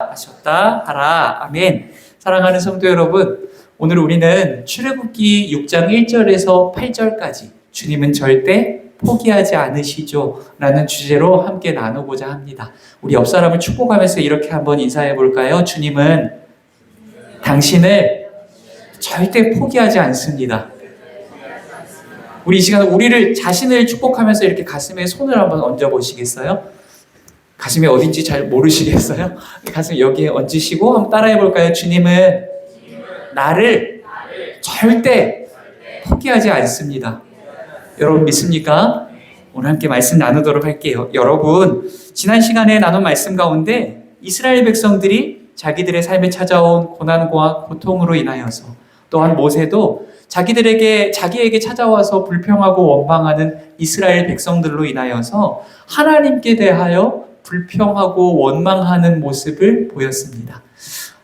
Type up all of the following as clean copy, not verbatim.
하셨다 하라. 아멘. 사랑하는 성도 여러분, 오늘 우리는 출애굽기 6장 1절에서 8절까지 주님은 절대 포기하지 않으시죠 라는 주제로 함께 나누고자 합니다. 우리 옆 사람을 축복하면서 이렇게 한번 인사해 볼까요? 주님은 당신을 절대 포기하지 않습니다. 우리 이 시간 우리를 자신을 축복하면서 이렇게 가슴에 손을 한번 얹어 보시겠어요? 가슴이 어딘지 잘 모르시겠어요? 가슴 여기에 얹으시고 한번 따라해 볼까요? 주님은 나를 절대 포기하지 않습니다. 여러분 믿습니까? 오늘 함께 말씀 나누도록 할게요. 여러분, 지난 시간에 나눈 말씀 가운데 이스라엘 백성들이 자기들의 삶에 찾아온 고난과 고통으로 인하여서, 또한 모세도 자기에게 찾아와서 불평하고 원망하는 이스라엘 백성들로 인하여서 하나님께 대하여 불평하고 원망하는 모습을 보였습니다.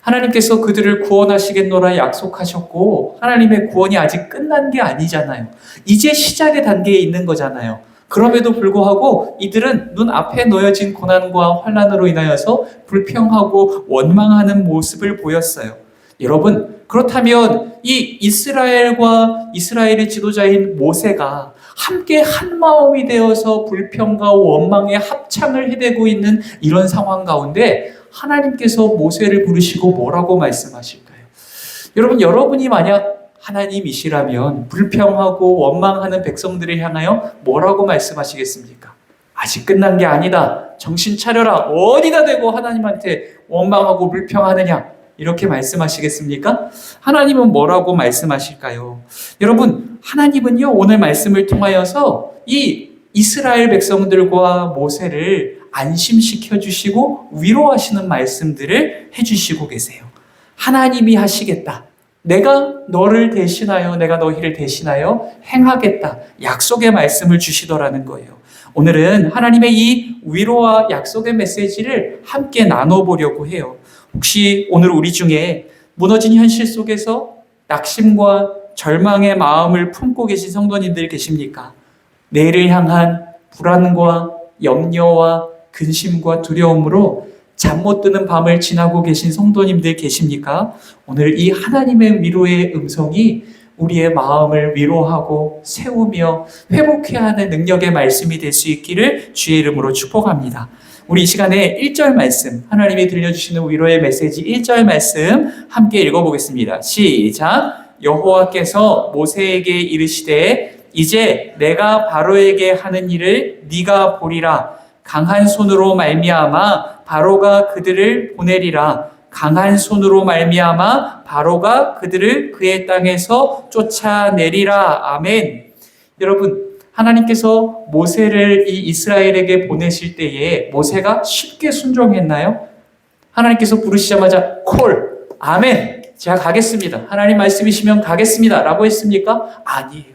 하나님께서 그들을 구원하시겠노라 약속하셨고 하나님의 구원이 아직 끝난 게 아니잖아요. 이제 시작의 단계에 있는 거잖아요. 그럼에도 불구하고 이들은 눈앞에 놓여진 고난과 환난으로 인하여서 불평하고 원망하는 모습을 보였어요. 여러분, 그렇다면 이 이스라엘과 이스라엘의 지도자인 모세가 함께 한 마음이 되어서 불평과 원망의 합창을 해대고 있는 이런 상황 가운데 하나님께서 모세를 부르시고 뭐라고 말씀하실까요? 여러분, 여러분이 만약 하나님이시라면 불평하고 원망하는 백성들을 향하여 뭐라고 말씀하시겠습니까? 아직 끝난 게 아니다. 정신 차려라. 어디다 대고 하나님한테 원망하고 불평하느냐? 이렇게 말씀하시겠습니까? 하나님은 뭐라고 말씀하실까요? 여러분, 하나님은요, 오늘 말씀을 통하여서 이 이스라엘 백성들과 모세를 안심시켜 주시고 위로하시는 말씀들을 해주시고 계세요. 하나님이 하시겠다. 내가 너희를 대신하여 행하겠다. 약속의 말씀을 주시더라는 거예요. 오늘은 하나님의 이 위로와 약속의 메시지를 함께 나눠보려고 해요. 혹시 오늘 우리 중에 무너진 현실 속에서 낙심과 절망의 마음을 품고 계신 성도님들 계십니까? 내일을 향한 불안과 염려와 근심과 두려움으로 잠 못 드는 밤을 지나고 계신 성도님들 계십니까? 오늘 이 하나님의 위로의 음성이 우리의 마음을 위로하고 세우며 회복해야 하는 능력의 말씀이 될 수 있기를 주의 이름으로 축복합니다. 우리 이 시간에 1절 말씀, 하나님이 들려주시는 위로의 메시지 1절 말씀 함께 읽어보겠습니다. 시작! 여호와께서 모세에게 이르시되 이제 내가 바로에게 하는 일을 네가 보리라. 강한 손으로 말미암아 바로가 그들을 보내리라. 강한 손으로 말미암아 바로가 그들을 그의 땅에서 쫓아내리라. 아멘. 여러분, 하나님께서 모세를 이 이스라엘에게 보내실 때에 모세가 쉽게 순종했나요? 하나님께서 부르시자마자 콜, 아멘, 제가 가겠습니다. 하나님 말씀이시면 가겠습니다 라고 했습니까? 아니에요.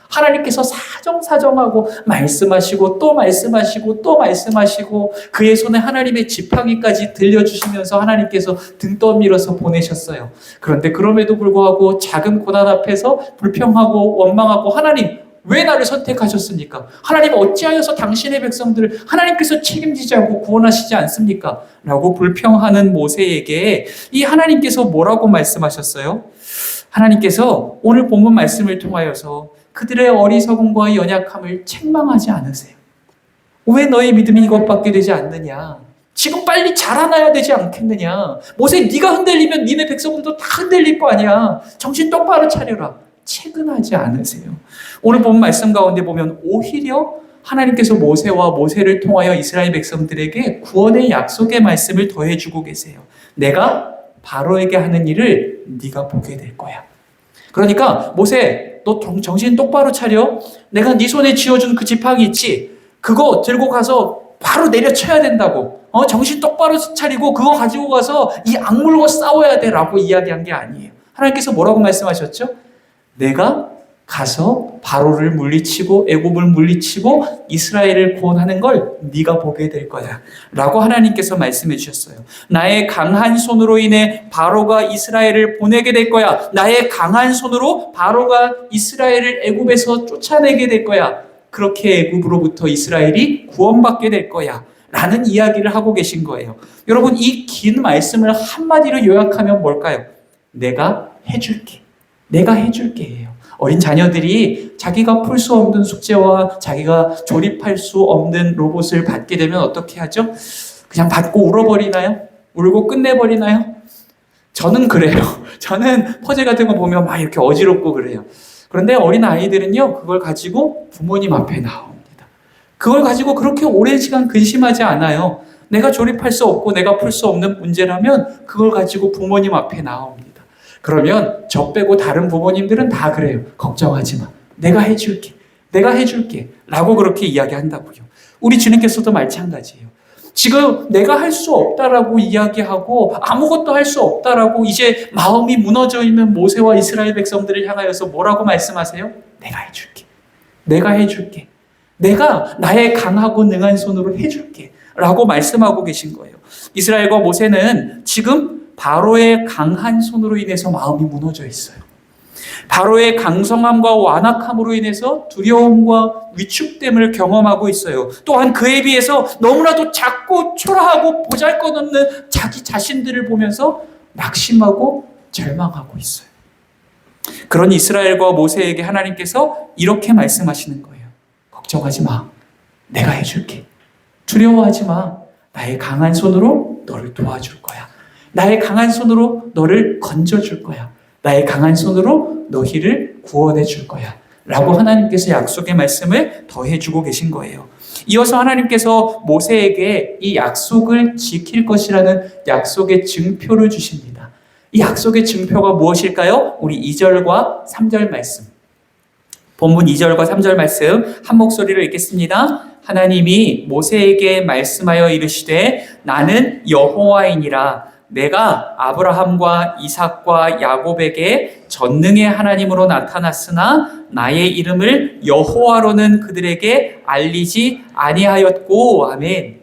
하나님께서 사정사정하고 말씀하시고 또 말씀하시고 또 말씀하시고 그의 손에 하나님의 지팡이까지 들려주시면서 하나님께서 등 떠밀어서 보내셨어요. 그런데 그럼에도 불구하고 작은 고난 앞에서 불평하고 원망하고 하나님 왜 나를 선택하셨습니까? 하나님 어찌하여서 당신의 백성들을 하나님께서 책임지지 않고 구원하시지 않습니까? 라고 불평하는 모세에게 이 하나님께서 뭐라고 말씀하셨어요? 하나님께서 오늘 본문 말씀을 통하여서 그들의 어리석음과 연약함을 책망하지 않으세요. 왜 너의 믿음이 이것밖에 되지 않느냐? 지금 빨리 자라나야 되지 않겠느냐? 모세, 네가 흔들리면 니네 백성들도 다 흔들릴 거 아니야. 정신 똑바로 차려라. 채근하지 않으세요. 오늘 본 말씀 가운데 보면 오히려 하나님께서 모세를 통하여 이스라엘 백성들에게 구원의 약속의 말씀을 더해주고 계세요. 내가 바로에게 하는 일을 네가 보게 될 거야. 그러니까 모세, 너 정신 똑바로 차려. 내가 네 손에 쥐어준 그 지팡이 있지? 그거 들고 가서 바로 내려쳐야 된다고. 정신 똑바로 차리고 그거 가지고 가서 이 악물고 싸워야 돼 라고 이야기한 게 아니에요. 하나님께서 뭐라고 말씀하셨죠? 내가 가서 바로를 물리치고 애굽을 물리치고 이스라엘을 구원하는 걸 네가 보게 될 거야 라고 하나님께서 말씀해 주셨어요. 나의 강한 손으로 인해 바로가 이스라엘을 보내게 될 거야. 나의 강한 손으로 바로가 이스라엘을 애굽에서 쫓아내게 될 거야. 그렇게 애굽으로부터 이스라엘이 구원받게 될 거야 라는 이야기를 하고 계신 거예요. 여러분, 이 긴 말씀을 한마디로 요약하면 뭘까요? 내가 해줄게. 내가 해줄게예요. 어린 자녀들이 자기가 풀 수 없는 숙제와 자기가 조립할 수 없는 로봇을 받게 되면 어떻게 하죠? 그냥 받고 울어버리나요? 울고 끝내버리나요? 저는 그래요. 저는 퍼즐 같은 거 보면 막 이렇게 어지럽고 그래요. 그런데 어린 아이들은요, 그걸 가지고 부모님 앞에 나옵니다. 그걸 가지고 그렇게 오랜 시간 근심하지 않아요. 내가 조립할 수 없고 내가 풀 수 없는 문제라면 그걸 가지고 부모님 앞에 나옵니다. 그러면 저 빼고 다른 부모님들은 다 그래요. 걱정하지 마. 내가 해줄게. 내가 해줄게. 라고 그렇게 이야기한다고요. 우리 주님께서도 마찬가지예요. 지금 내가 할 수 없다라고 이야기하고 아무것도 할 수 없다라고 이제 마음이 무너져 있는 모세와 이스라엘 백성들을 향하여서 뭐라고 말씀하세요? 내가 해줄게. 내가 해줄게. 내가 나의 강하고 능한 손으로 해줄게. 라고 말씀하고 계신 거예요. 이스라엘과 모세는 지금 바로의 강한 손으로 인해서 마음이 무너져 있어요. 바로의 강성함과 완악함으로 인해서 두려움과 위축됨을 경험하고 있어요. 또한 그에 비해서 너무나도 작고 초라하고 보잘것없는 자기 자신들을 보면서 낙심하고 절망하고 있어요. 그런 이스라엘과 모세에게 하나님께서 이렇게 말씀하시는 거예요. 걱정하지 마. 내가 해줄게. 두려워하지 마. 나의 강한 손으로 너를 도와줄 거야. 나의 강한 손으로 너를 건져줄 거야. 나의 강한 손으로 너희를 구원해 줄 거야. 라고 하나님께서 약속의 말씀을 더해주고 계신 거예요. 이어서 하나님께서 모세에게 이 약속을 지킬 것이라는 약속의 증표를 주십니다. 이 약속의 증표가 무엇일까요? 우리 2절과 3절 말씀. 본문 2절과 3절 말씀 한 목소리로 읽겠습니다. 하나님이 모세에게 말씀하여 이르시되 나는 여호와이니라. 내가 아브라함과 이삭과 야곱에게 전능의 하나님으로 나타났으나 나의 이름을 여호와로는 그들에게 알리지 아니하였고. 아멘.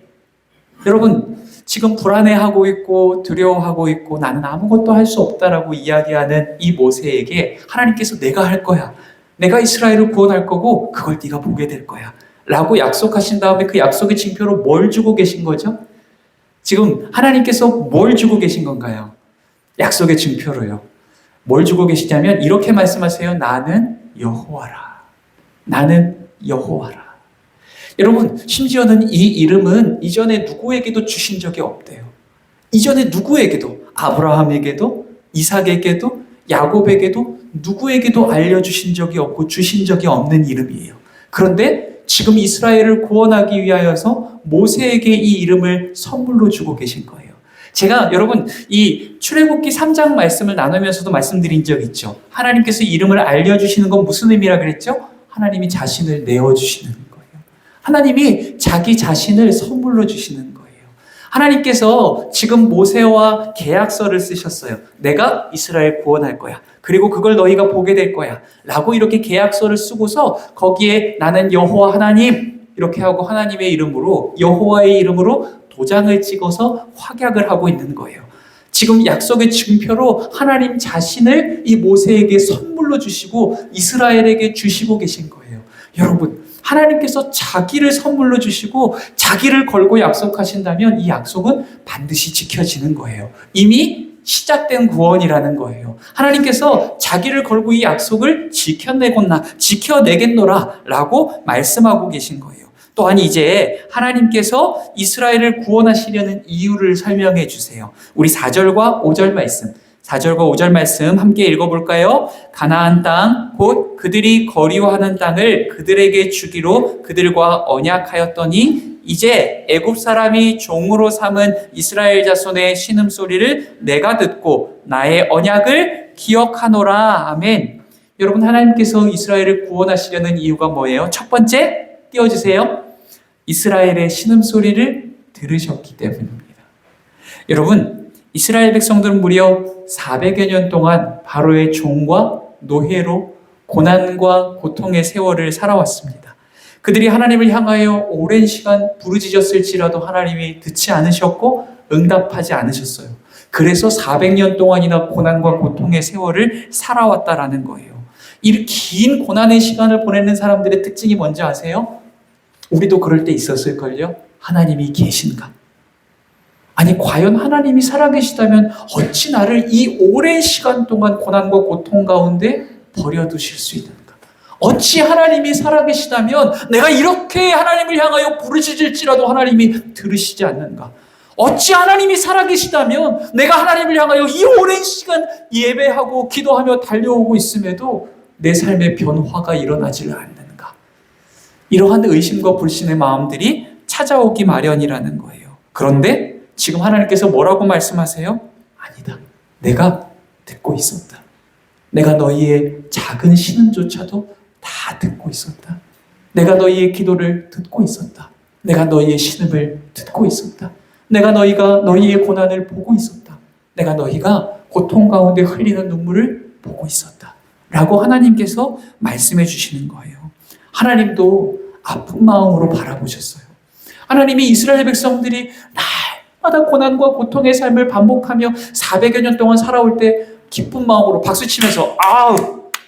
여러분, 지금 불안해하고 있고 두려워하고 있고 나는 아무것도 할 수 없다라고 이야기하는 이 모세에게 하나님께서 내가 할 거야. 내가 이스라엘을 구원할 거고 그걸 네가 보게 될 거야. 라고 약속하신 다음에 그 약속의 징표로 뭘 주고 계신 거죠? 지금 하나님께서 뭘 주고 계신 건가요? 약속의 증표로요. 뭘 주고 계시냐면 이렇게 말씀하세요. 나는 여호와라. 나는 여호와라. 여러분, 심지어는 이 이름은 이전에 누구에게도 주신 적이 없대요. 이전에 누구에게도, 아브라함에게도, 이삭에게도, 야곱에게도, 누구에게도 알려주신 적이 없고 주신 적이 없는 이름이에요. 그런데 지금 이스라엘을 구원하기 위하여서 모세에게 이 이름을 선물로 주고 계신 거예요. 제가 여러분 이 출애굽기 3장 말씀을 나누면서도 말씀드린 적 있죠. 하나님께서 이름을 알려주시는 건 무슨 의미라 그랬죠? 하나님이 자신을 내어주시는 거예요. 하나님이 자기 자신을 선물로 주시는 거예요. 하나님께서 지금 모세와 계약서를 쓰셨어요. 내가 이스라엘 구원할 거야. 그리고 그걸 너희가 보게 될 거야. 라고 이렇게 계약서를 쓰고서 거기에 나는 여호와 하나님 이렇게 하고 하나님의 이름으로 여호와의 이름으로 도장을 찍어서 확약을 하고 있는 거예요. 지금 약속의 증표로 하나님 자신을 이 모세에게 선물로 주시고 이스라엘에게 주시고 계신 거예요. 여러분, 하나님께서 자기를 선물로 주시고 자기를 걸고 약속하신다면 이 약속은 반드시 지켜지는 거예요. 이미 시작된 구원이라는 거예요. 하나님께서 자기를 걸고 이 약속을 지켜내겠노라 라고 말씀하고 계신 거예요. 또한 이제 하나님께서 이스라엘을 구원하시려는 이유를 설명해 주세요. 우리 4절과 5절 말씀, 4절과 5절 말씀 함께 읽어볼까요? 가나안 땅, 곧 그들이 거리워하는 땅을 그들에게 주기로 그들과 언약하였더니 이제 애굽 사람이 종으로 삼은 이스라엘 자손의 신음소리를 내가 듣고 나의 언약을 기억하노라. 아멘. 여러분, 하나님께서 이스라엘을 구원하시려는 이유가 뭐예요? 첫 번째, 띄워주세요. 이스라엘의 신음소리를 들으셨기 때문입니다. 여러분, 이스라엘 백성들은 무려 400여 년 동안 바로의 종과 노예로 고난과 고통의 세월을 살아왔습니다. 그들이 하나님을 향하여 오랜 시간 부르짖었을지라도 하나님이 듣지 않으셨고 응답하지 않으셨어요. 그래서 400년 동안이나 고난과 고통의 세월을 살아왔다라는 거예요. 이 긴 고난의 시간을 보내는 사람들의 특징이 뭔지 아세요? 우리도 그럴 때 있었을걸요? 하나님이 계신가? 아니, 과연 하나님이 살아계시다면 어찌 나를 이 오랜 시간 동안 고난과 고통 가운데 버려두실 수 있는가? 어찌 하나님이 살아계시다면 내가 이렇게 하나님을 향하여 부르짖을지라도 하나님이 들으시지 않는가? 어찌 하나님이 살아계시다면 내가 하나님을 향하여 이 오랜 시간 예배하고 기도하며 달려오고 있음에도 내 삶의 변화가 일어나지 않는가? 이러한 의심과 불신의 마음들이 찾아오기 마련이라는 거예요. 그런데 지금 하나님께서 뭐라고 말씀하세요? 아니다. 내가 듣고 있었다. 내가 너희의 작은 신음조차도 다 듣고 있었다. 내가 너희의 기도를 듣고 있었다. 내가 너희의 신음을 듣고 있었다. 내가 너희의 고난을 보고 있었다. 내가 너희가 고통 가운데 흘리는 눈물을 보고 있었다. 라고 하나님께서 말씀해 주시는 거예요. 하나님도 아픈 마음으로 바라보셨어요. 하나님이 이스라엘 백성들이 날마다 고난과 고통의 삶을 반복하며 400여 년 동안 살아올 때 기쁜 마음으로 박수치면서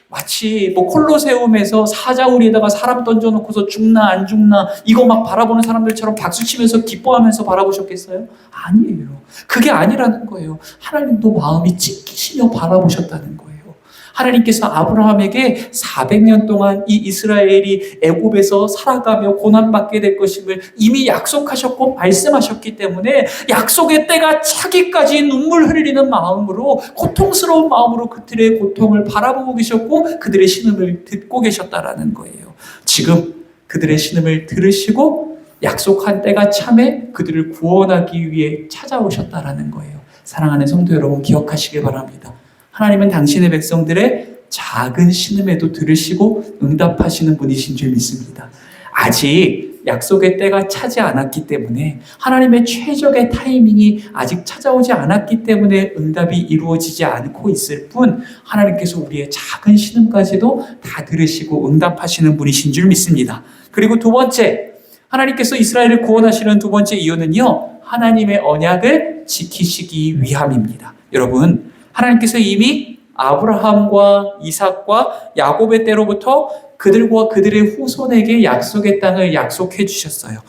마치 콜로세움에서 사자우리에다가 사람 던져놓고서 죽나 안 죽나 이거 막 바라보는 사람들처럼 박수치면서 기뻐하면서 바라보셨겠어요? 아니에요. 그게 아니라는 거예요. 하나님도 마음이 찢기시며 바라보셨다는 거예요. 하나님께서 아브라함에게 400년 동안 이 이스라엘이 애굽에서 살아가며 고난받게 될 것임을 이미 약속하셨고 말씀하셨기 때문에 약속의 때가 차기까지 눈물 흘리는 마음으로 고통스러운 마음으로 그들의 고통을 바라보고 계셨고 그들의 신음을 듣고 계셨다라는 거예요. 지금 그들의 신음을 들으시고 약속한 때가 참에 그들을 구원하기 위해 찾아오셨다라는 거예요. 사랑하는 성도 여러분, 기억하시길 바랍니다. 하나님은 당신의 백성들의 작은 신음에도 들으시고 응답하시는 분이신 줄 믿습니다. 아직 약속의 때가 차지 않았기 때문에 하나님의 최적의 타이밍이 아직 찾아오지 않았기 때문에 응답이 이루어지지 않고 있을 뿐 하나님께서 우리의 작은 신음까지도 다 들으시고 응답하시는 분이신 줄 믿습니다. 그리고 두 번째, 하나님께서 이스라엘을 구원하시는 두 번째 이유는요, 하나님의 언약을 지키시기 위함입니다. 여러분, 하나님께서 이미 아브라함과 이삭과 야곱의 때로부터 그들과 그들의 후손에게 약속의 땅을 약속해 주셨어요.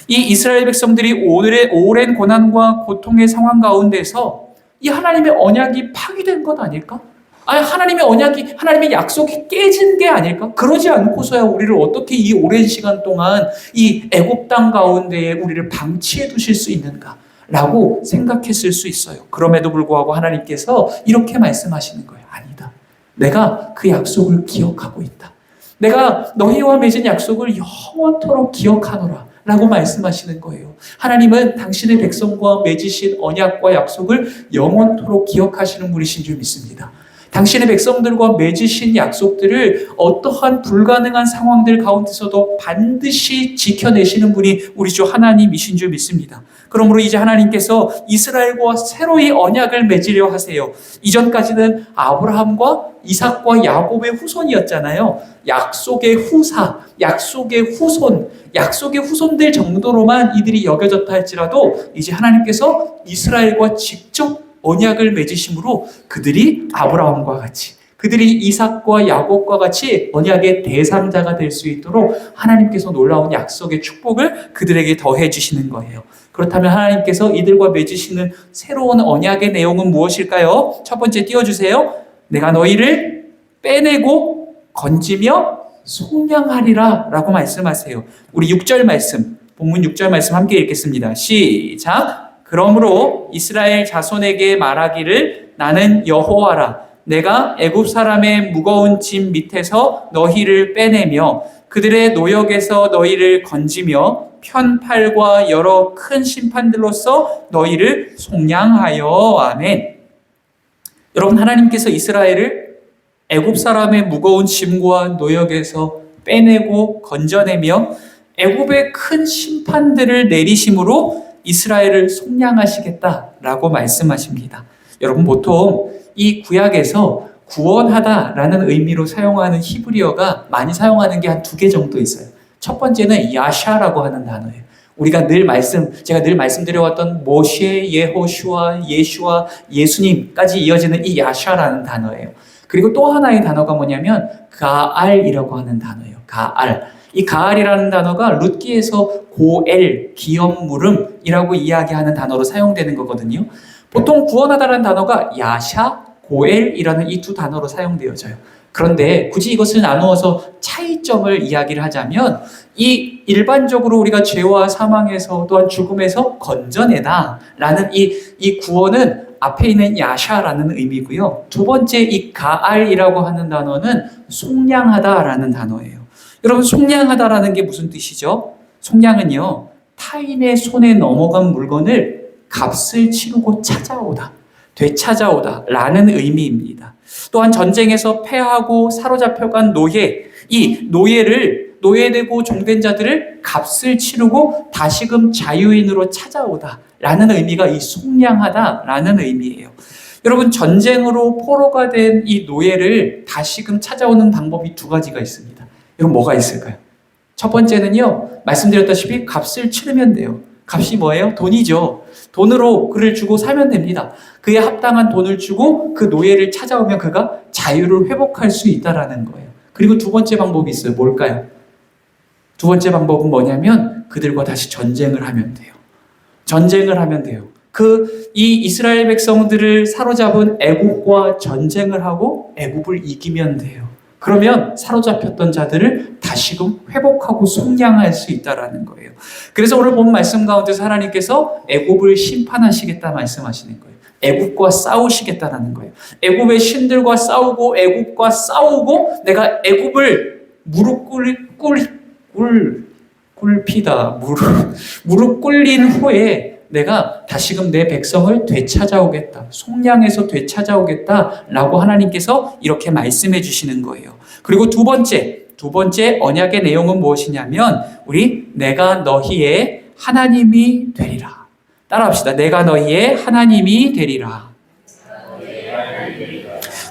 이 이스라엘 백성들이 오랜 고난과 고통의 상황 가운데서 이 하나님의 언약이 파기된 것 아닐까? 아니, 하나님의 약속이 깨진 게 아닐까? 그러지 않고서야 우리를 어떻게 이 오랜 시간 동안 이 애굽 땅 가운데에 우리를 방치해 두실 수 있는가? 라고 생각했을 수 있어요. 그럼에도 불구하고 하나님께서 이렇게 말씀하시는 거예요. 아니다. 내가 그 약속을 기억하고 있다. 내가 너희와 맺은 약속을 영원토록 기억하노라 라고 말씀하시는 거예요. 하나님은 당신의 백성과 맺으신 언약과 약속을 영원토록 기억하시는 분이신 줄 믿습니다. 당신의 백성들과 맺으신 약속들을 어떠한 불가능한 상황들 가운데서도 반드시 지켜내시는 분이 우리 주 하나님이신 줄 믿습니다. 그러므로 이제 하나님께서 이스라엘과 새로이 언약을 맺으려 하세요. 이전까지는 아브라함과 이삭과 야곱의 후손이었잖아요. 약속의 후사, 약속의 후손, 약속의 후손들 정도로만 이들이 여겨졌다 할지라도 이제 하나님께서 이스라엘과 직접 언약을 맺으심으로 그들이 아브라함과 같이, 그들이 이삭과 야곱과 같이 언약의 대상자가 될 수 있도록 하나님께서 놀라운 약속의 축복을 그들에게 더해 주시는 거예요. 그렇다면 하나님께서 이들과 맺으시는 새로운 언약의 내용은 무엇일까요? 첫 번째 띄워주세요. 내가 너희를 빼내고 건지며 속량하리라 라고 말씀하세요. 우리 6절 말씀, 본문 6절 말씀 함께 읽겠습니다. 시작! 그러므로 이스라엘 자손에게 말하기를 나는 여호와라. 내가 애굽 사람의 무거운 짐 밑에서 너희를 빼내며 그들의 노역에서 너희를 건지며 편팔과 여러 큰 심판들로서 너희를 속량하여. 아멘. 여러분, 하나님께서 이스라엘을 애굽 사람의 무거운 짐과 노역에서 빼내고 건져내며 애굽의 큰 심판들을 내리심으로 이스라엘을 속량하시겠다라고 말씀하십니다. 여러분, 보통 이 구약에서 구원하다라는 의미로 사용하는 히브리어가 많이 사용하는 게 한 두 개 정도 있어요. 첫 번째는 야샤라고 하는 단어예요. 제가 늘 말씀드려왔던 모셰, 예호슈아, 예슈아, 예수님까지 이어지는 이 야샤라는 단어예요. 그리고 또 하나의 단어가 뭐냐면 가알이라고 하는 단어예요. 가알. 이 가알이라는 단어가 룻기에서 고엘, 기업 물음이라고 이야기하는 단어로 사용되는 거거든요. 보통 구원하다라는 단어가 야샤, 고엘이라는 이 두 단어로 사용되어져요. 그런데 굳이 이것을 나누어서 차이점을 이야기를 하자면 이 일반적으로 우리가 죄와 사망에서 또한 죽음에서 건져내다 라는 이 구원은 앞에 있는 야샤라는 의미고요. 두 번째 이 가알이라고 하는 단어는 속량하다라는 단어예요. 여러분 속량하다라는 게 무슨 뜻이죠? 속량은요. 타인의 손에 넘어간 물건을 값을 치르고 찾아오다, 되찾아오다 라는 의미입니다. 또한 전쟁에서 패하고 사로잡혀간 노예, 이 노예되고 종된 자들을 값을 치르고 다시금 자유인으로 찾아오다 라는 의미가 이 속량하다 라는 의미예요. 여러분 전쟁으로 포로가 된 이 노예를 다시금 찾아오는 방법이 두 가지가 있습니다. 이건 뭐가 있을까요? 첫 번째는요, 말씀드렸다시피 값을 치르면 돼요. 값이 뭐예요? 돈이죠. 돈으로 그를 주고 사면 됩니다. 그에 합당한 돈을 주고 그 노예를 찾아오면 그가 자유를 회복할 수 있다라는 거예요. 그리고 두 번째 방법이 있어요. 뭘까요? 두 번째 방법은 뭐냐면 그들과 다시 전쟁을 하면 돼요. 전쟁을 하면 돼요. 이 이스라엘 백성들을 사로잡은 애굽과 전쟁을 하고 애굽을 이기면 돼요. 그러면 사로잡혔던 자들을 다시금 회복하고 속량할 수 있다라는 거예요. 그래서 오늘 본 말씀 가운데서 하나님께서 애굽을 심판하시겠다 말씀하시는 거예요. 애굽과 싸우시겠다라는 거예요. 애굽의 신들과 싸우고 애굽과 싸우고 내가 애굽을 무릎 꿇린 후에 내가 다시금 내 백성을 되찾아오겠다. 속량해서 되찾아오겠다라고 하나님께서 이렇게 말씀해 주시는 거예요. 그리고 두 번째 언약의 내용은 무엇이냐면 내가 너희의 하나님이 되리라. 따라합시다. 내가 너희의 하나님이 되리라.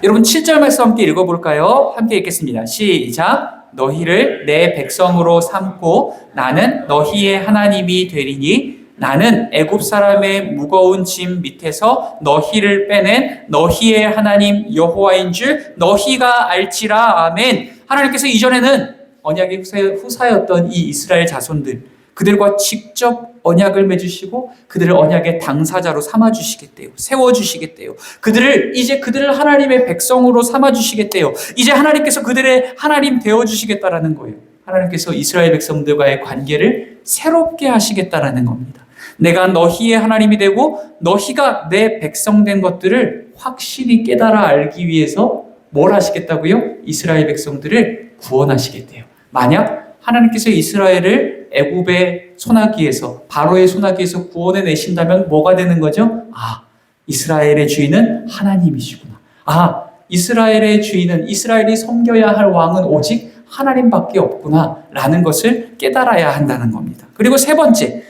여러분 7절 말씀 함께 읽어볼까요? 함께 읽겠습니다. 시작. 너희를 내 백성으로 삼고 나는 너희의 하나님이 되리니 나는 애굽 사람의 무거운 짐 밑에서 너희를 빼낸 너희의 하나님 여호와인 줄 너희가 알지라. 아멘. 하나님께서 이전에는 언약의 후사였던 이 이스라엘 자손들 그들과 직접 언약을 맺으시고 그들을 언약의 당사자로 삼아주시겠대요. 세워주시겠대요. 그들을 하나님의 백성으로 삼아주시겠대요. 이제 하나님께서 그들의 하나님 되어주시겠다라는 거예요. 하나님께서 이스라엘 백성들과의 관계를 새롭게 하시겠다라는 겁니다. 내가 너희의 하나님이 되고 너희가 내 백성 된 것들을 확실히 깨달아 알기 위해서 뭘 하시겠다고요? 이스라엘 백성들을 구원하시겠대요. 만약 하나님께서 이스라엘을 애굽의 소나기에서 바로의 소나기에서 구원해 내신다면 뭐가 되는 거죠? 이스라엘의 주인은 하나님이시구나. 이스라엘의 주인은 이스라엘이 섬겨야 할 왕은 오직 하나님밖에 없구나 라는 것을 깨달아야 한다는 겁니다. 그리고 세 번째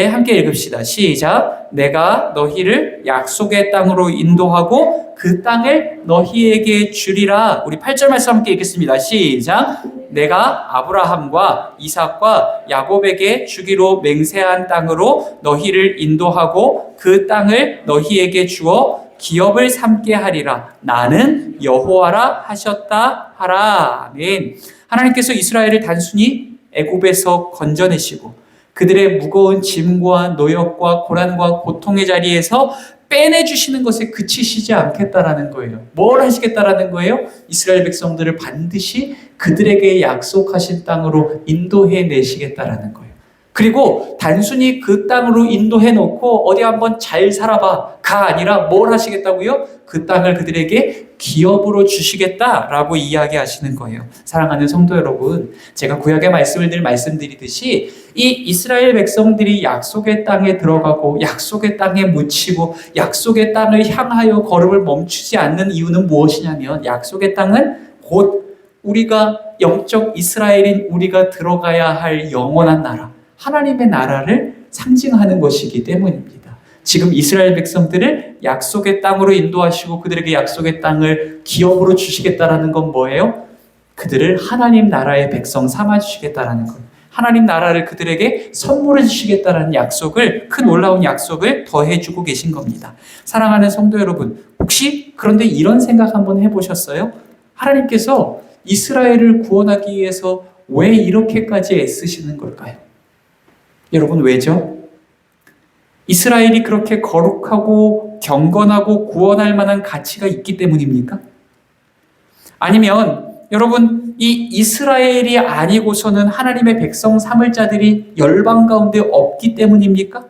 함께 읽읍시다. 시작. 내가 너희를 약속의 땅으로 인도하고 그 땅을 너희에게 주리라. 우리 8절 말씀 함께 읽겠습니다. 시작. 내가 아브라함과 이삭과 야곱에게 주기로 맹세한 땅으로 너희를 인도하고 그 땅을 너희에게 주어 기업을 삼게 하리라. 나는 여호와라 하셨다 하라. 아멘. 하나님께서 이스라엘을 단순히 애굽에서 건져내시고 그들의 무거운 짐과 노역과 고난과 고통의 자리에서 빼내주시는 것에 그치시지 않겠다라는 거예요. 뭘 하시겠다라는 거예요? 이스라엘 백성들을 반드시 그들에게 약속하신 땅으로 인도해 내시겠다라는 거예요. 그리고 단순히 그 땅으로 인도해 놓고 어디 한번 잘 살아봐가 아니라 뭘 하시겠다고요? 그 땅을 그들에게 기업으로 주시겠다라고 이야기하시는 거예요. 사랑하는 성도 여러분, 제가 구약의 말씀을 늘 말씀드리듯이 이 이스라엘 백성들이 약속의 땅에 들어가고 약속의 땅에 묻히고 약속의 땅을 향하여 걸음을 멈추지 않는 이유는 무엇이냐면 약속의 땅은 곧 우리가 영적 이스라엘인 우리가 들어가야 할 영원한 나라 하나님의 나라를 상징하는 것이기 때문입니다. 지금 이스라엘 백성들을 약속의 땅으로 인도하시고 그들에게 약속의 땅을 기업으로 주시겠다라는 건 뭐예요? 그들을 하나님 나라의 백성 삼아주시겠다라는 것. 하나님 나라를 그들에게 선물해 주시겠다라는 약속을, 큰 놀라운 약속을 더해주고 계신 겁니다. 사랑하는 성도 여러분, 혹시 그런데 이런 생각 한번 해보셨어요? 하나님께서 이스라엘을 구원하기 위해서 왜 이렇게까지 애쓰시는 걸까요? 여러분, 왜죠? 이스라엘이 그렇게 거룩하고 경건하고 구원할 만한 가치가 있기 때문입니까? 아니면 여러분, 이 이스라엘이 아니고서는 하나님의 백성 삼을 자들이 열방 가운데 없기 때문입니까?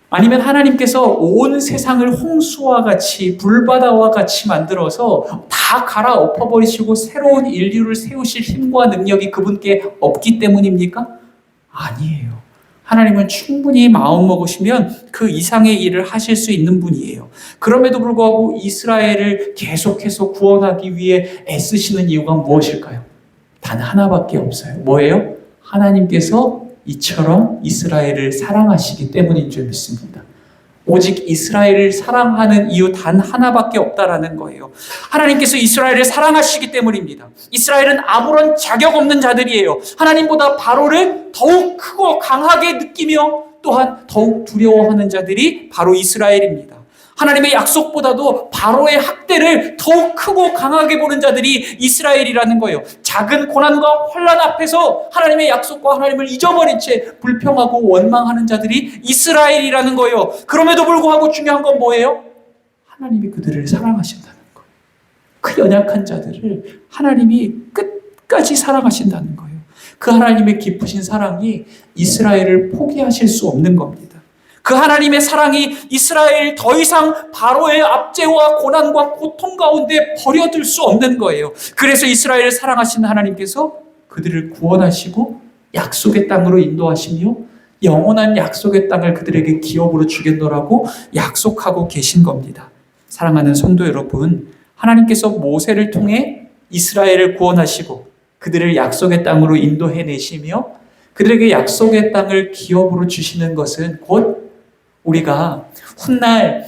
아니면 하나님께서 온 세상을 홍수와 같이 불바다와 같이 만들어서 다 갈아엎어버리시고 새로운 인류를 세우실 힘과 능력이 그분께 없기 때문입니까? 아니에요. 하나님은 충분히 마음먹으시면 그 이상의 일을 하실 수 있는 분이에요. 그럼에도 불구하고 이스라엘을 계속해서 구원하기 위해 애쓰시는 이유가 무엇일까요? 단 하나밖에 없어요. 뭐예요? 하나님께서 이처럼 이스라엘을 사랑하시기 때문인 줄 믿습니다. 오직 이스라엘을 사랑하는 이유 단 하나밖에 없다라는 거예요. 하나님께서 이스라엘을 사랑하시기 때문입니다. 이스라엘은 아무런 자격 없는 자들이에요. 하나님보다 바로를 더욱 크고 강하게 느끼며 또한 더욱 두려워하는 자들이 바로 이스라엘입니다. 하나님의 약속보다도 바로의 학대를 더욱 크고 강하게 보는 자들이 이스라엘이라는 거예요. 작은 고난과 혼란 앞에서 하나님의 약속과 하나님을 잊어버린 채 불평하고 원망하는 자들이 이스라엘이라는 거예요. 그럼에도 불구하고 중요한 건 뭐예요? 하나님이 그들을 사랑하신다는 거예요. 그 연약한 자들을 하나님이 끝까지 사랑하신다는 거예요. 그 하나님의 깊으신 사랑이 이스라엘을 포기하실 수 없는 겁니다. 그 하나님의 사랑이 이스라엘 더 이상 바로의 압제와 고난과 고통 가운데 버려둘 수 없는 거예요. 그래서 이스라엘을 사랑하시는 하나님께서 그들을 구원하시고 약속의 땅으로 인도하시며 영원한 약속의 땅을 그들에게 기업으로 주겠노라고 약속하고 계신 겁니다. 사랑하는 성도 여러분, 하나님께서 모세를 통해 이스라엘을 구원하시고 그들을 약속의 땅으로 인도해내시며 그들에게 약속의 땅을 기업으로 주시는 것은 곧 우리가 훗날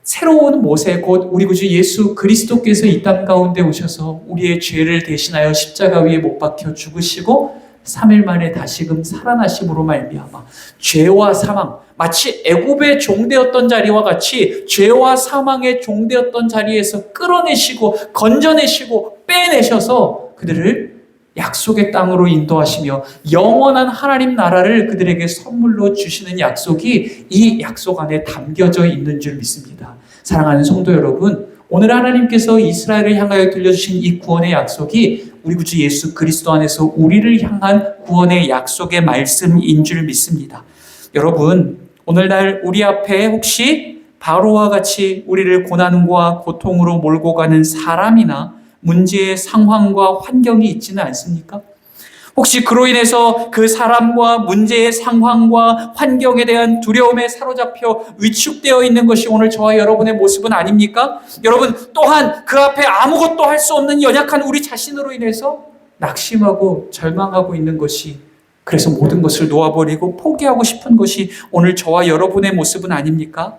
새로운 모세 곧 우리 구주 예수 그리스도께서 이 땅 가운데 오셔서 우리의 죄를 대신하여 십자가 위에 못 박혀 죽으시고 3일 만에 다시금 살아나심으로 말미암아 죄와 사망, 마치 애굽의 종되었던 자리와 같이 죄와 사망의 종되었던 자리에서 끌어내시고 건져내시고 빼내셔서 그들을 약속의 땅으로 인도하시며 영원한 하나님 나라를 그들에게 선물로 주시는 약속이 이 약속 안에 담겨져 있는 줄 믿습니다. 사랑하는 성도 여러분, 오늘 하나님께서 이스라엘을 향하여 들려주신 이 구원의 약속이 우리 구주 예수 그리스도 안에서 우리를 향한 구원의 약속의 말씀인 줄 믿습니다. 여러분, 오늘날 우리 앞에 혹시 바로와 같이 우리를 고난과 고통으로 몰고 가는 사람이나 문제의 상황과 환경이 있지는 않습니까? 혹시 그로 인해서 그 사람과 문제의 상황과 환경에 대한 두려움에 사로잡혀 위축되어 있는 것이 오늘 저와 여러분의 모습은 아닙니까? 여러분, 또한 그 앞에 아무것도 할 수 없는 연약한 우리 자신으로 인해서 낙심하고 절망하고 있는 것이, 그래서 모든 것을 놓아버리고 포기하고 싶은 것이 오늘 저와 여러분의 모습은 아닙니까?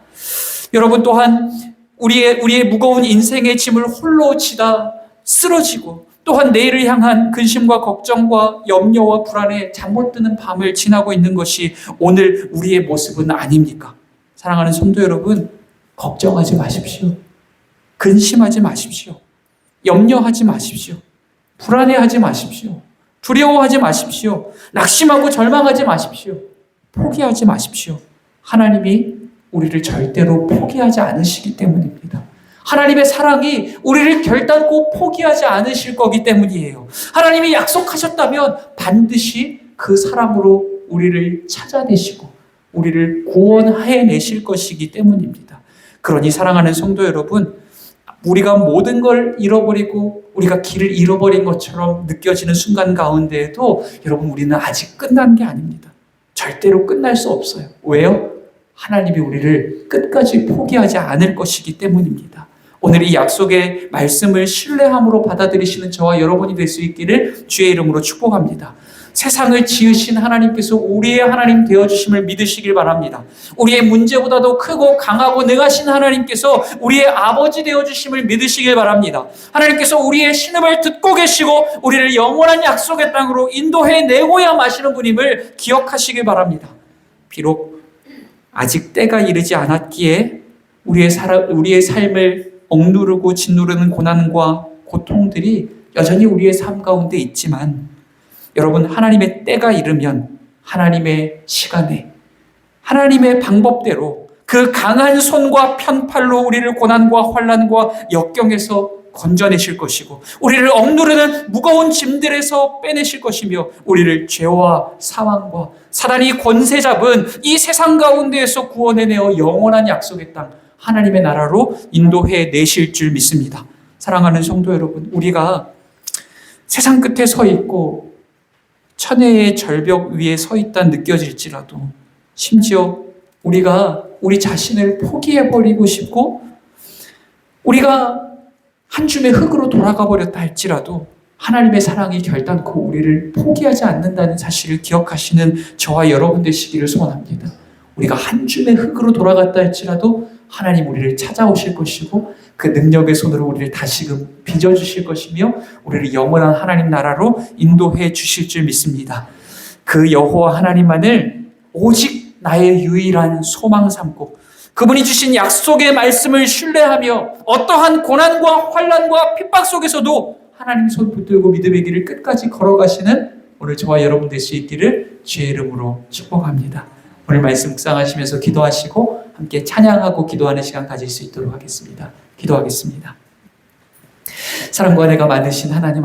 여러분, 또한 우리의 무거운 인생의 짐을 홀로 지다 쓰러지고 또한 내일을 향한 근심과 걱정과 염려와 불안에 잠 못 드는 밤을 지나고 있는 것이 오늘 우리의 모습은 아닙니까? 사랑하는 성도 여러분, 걱정하지 마십시오. 근심하지 마십시오. 염려하지 마십시오. 불안해하지 마십시오. 두려워하지 마십시오. 낙심하고 절망하지 마십시오. 포기하지 마십시오. 하나님이 우리를 절대로 포기하지 않으시기 때문입니다. 하나님의 사랑이 우리를 결단코 포기하지 않으실 거기 때문이에요. 하나님이 약속하셨다면 반드시 그 사랑으로 우리를 찾아내시고 우리를 구원해내실 것이기 때문입니다. 그러니 사랑하는 성도 여러분, 우리가 모든 걸 잃어버리고 우리가 길을 잃어버린 것처럼 느껴지는 순간 가운데에도 여러분, 우리는 아직 끝난 게 아닙니다. 절대로 끝날 수 없어요. 왜요? 하나님이 우리를 끝까지 포기하지 않을 것이기 때문입니다. 오늘 이 약속의 말씀을 신뢰함으로 받아들이시는 저와 여러분이 될 수 있기를 주의 이름으로 축복합니다. 세상을 지으신 하나님께서 우리의 하나님 되어주심을 믿으시길 바랍니다. 우리의 문제보다도 크고 강하고 능하신 하나님께서 우리의 아버지 되어주심을 믿으시길 바랍니다. 하나님께서 우리의 신음을 듣고 계시고 우리를 영원한 약속의 땅으로 인도해내고야 마시는 분임을 기억하시길 바랍니다. 비록 아직 때가 이르지 않았기에 우리의 삶을 억누르고 짓누르는 고난과 고통들이 여전히 우리의 삶 가운데 있지만 여러분, 하나님의 때가 이르면 하나님의 시간에 하나님의 방법대로 그 강한 손과 편팔로 우리를 고난과 환난과 역경에서 건져내실 것이고 우리를 억누르는 무거운 짐들에서 빼내실 것이며 우리를 죄와 사망과 사단이 권세 잡은 이 세상 가운데에서 구원해내어 영원한 약속의 땅 하나님의 나라로 인도해 내실 줄 믿습니다. 사랑하는 성도 여러분, 우리가 세상 끝에 서 있고 천혜의 절벽 위에 서 있다 느껴질지라도 심지어 우리가 우리 자신을 포기해버리고 싶고 우리가 한 줌의 흙으로 돌아가 버렸다 할지라도 하나님의 사랑이 결단코 우리를 포기하지 않는다는 사실을 기억하시는 저와 여러분 되시기를 소원합니다. 우리가 한 줌의 흙으로 돌아갔다 할지라도 하나님 우리를 찾아오실 것이고 그 능력의 손으로 우리를 다시금 빚어주실 것이며 우리를 영원한 하나님 나라로 인도해 주실 줄 믿습니다. 그 여호와 하나님만을 오직 나의 유일한 소망 삼고 그분이 주신 약속의 말씀을 신뢰하며 어떠한 고난과 환난과 핍박 속에서도 하나님 손 붙들고 믿음의 길을 끝까지 걸어가시는 오늘 저와 여러분 될 수 있기를 주의 이름으로 축복합니다. 오늘 말씀 묵상하시면서 기도하시고 함께 찬양하고 기도하는 시간 가질 수 있도록 하겠습니다. 기도하겠습니다. 사랑과 은혜가 많으신 하나님